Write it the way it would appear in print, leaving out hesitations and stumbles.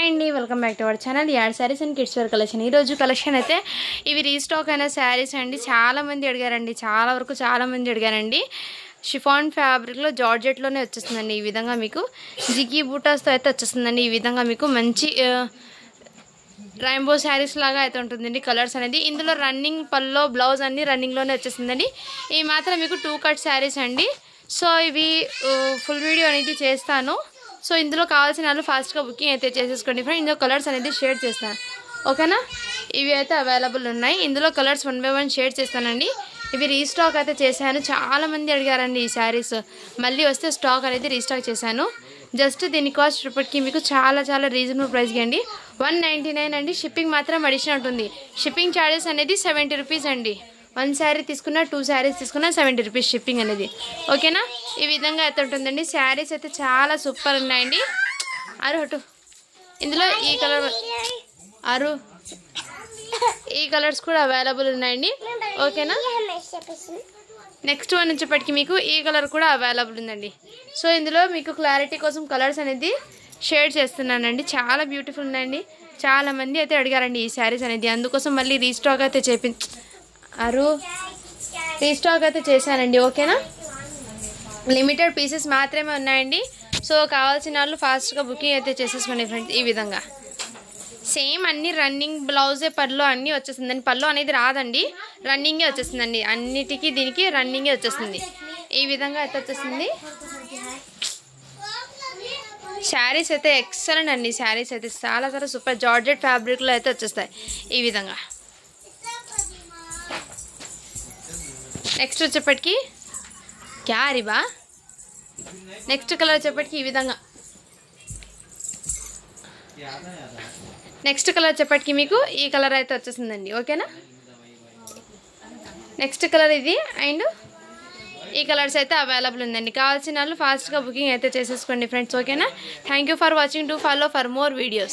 అండి welcome back to our channel add sarees and kids wear collection. ఈరోజు collection అయితే ఇవి రీస్టాక్ అయిన శారీస్ అండి. చాలామంది అడిగారండి, చాలామంది అడిగారండి. షిఫాన్ ఫ్యాబ్రిక్లో జార్జెట్లోనే వచ్చేస్తుందండి. ఈ విధంగా మీకు జిగి బూటాస్తో అయితే వచ్చేస్తుందండి. ఈ విధంగా మీకు మంచి రెయిన్బో శారీస్ లాగా అయితే ఉంటుందండి. కలర్స్ అనేది ఇందులో రన్నింగ్ పల్లో బ్లౌజ్ అన్ని రన్నింగ్లోనే వచ్చేస్తుందండి. ఇవి మాత్రం మీకు 2 కట్ శారీస్ అండి. సో ఇవి ఫుల్ వీడియో అనేది చేస్తాను. సో ఇందులో కావాల్సిన వాళ్ళు ఫాస్ట్గా బుకింగ్ అయితే చేసేసుకోండి ఫ్రెండ్. ఇందులో కలర్స్ అనేది షేర్ చేస్తాను, ఓకేనా. ఇవి అయితే అవైలబుల్ ఉన్నాయి. ఇందులో కలర్స్ 1 by 1 షేర్ చేస్తానండి. ఇవి రీస్టాక్ అయితే చేశాను. చాలామంది అడిగారండి ఈ శారీస్. మళ్ళీ వస్తే స్టాక్ అనేది రీస్టాక్ చేశాను. జస్ట్ దీని కాస్ట్ ఇప్పటికీ మీకు చాలా రీజనబుల్ ప్రైస్కి అండి. 199 అండి. షిప్పింగ్ మాత్రం అడిషనల్ ఉంటుంది. షిప్పింగ్ ఛార్జెస్ అనేది 70 రూపీస్ అండి. 1 శారీ తీసుకున్నా 2 శారీస్ తీసుకున్నా 70 రూపీస్ షిప్పింగ్ అనేది, ఓకేనా. ఈ విధంగా అయితే ఉంటుందండి. శారీస్ అయితే చాలా సూపర్ ఉన్నాయండి. ఇందులో ఈ కలర్ ఈ కలర్స్ కూడా అవైలబుల్ ఉన్నాయండి, ఓకేనా. నెక్స్ట్ వన్ వచ్చేప్పటికి మీకు ఈ కలర్ కూడా అవైలబుల్ ఉందండి. సో ఇందులో మీకు క్లారిటీ కోసం కలర్స్ అనేది షేర్ చేస్తున్నానండి. చాలా బ్యూటిఫుల్ ఉందండి. చాలామంది అయితే అడిగారండి ఈ శారీస్ అనేది. అందుకోసం మళ్ళీ రీస్టాక్ అయితే రీస్టాక్ అయితే చేశానండి, ఓకేనా. లిమిటెడ్ పీసెస్ మాత్రమే ఉన్నాయండి. సో కావాల్సిన వాళ్ళు ఫాస్ట్గా బుకింగ్ అయితే చేసేసుకోండి ఫ్రెండ్స్. ఈ విధంగా సేమ్ అన్ని రన్నింగ్ బ్లౌజే పళ్ళు అన్నీ వచ్చేస్తుందండి. పళ్ళు అనేది రాదండి, రన్నింగే వచ్చేస్తుందండి. అన్నిటికీ దీనికి రన్నింగే వచ్చేస్తుంది. ఈ విధంగా అయితే వచ్చేస్తుంది. శారీస్ అయితే ఎక్సలెంట్ అండి. శారీస్ అయితే చాలా సూపర్ జార్జెట్ ఫ్యాబ్రిక్లో అయితే వచ్చేస్తాయి ఈ విధంగా. నెక్స్ట్ వచ్చేప్పటికి క్యారీబా. నెక్స్ట్ కలర్ వచ్చేప్పటికి ఈ విధంగా. నెక్స్ట్ కలర్ వచ్చేప్పటికి మీకు ఈ కలర్ అయితే వచ్చేసిందండి, ఓకేనా. నెక్స్ట్ కలర్ ఇది అండ్ ఈ కలర్స్ అయితే అవైలబుల్ ఉందండి. కావాల్సిన వాళ్ళు ఫాస్ట్గా బుకింగ్ అయితే చేసేసుకోండి ఫ్రెండ్స్, ఓకేనా. Thank you for watching. To follow for more videos.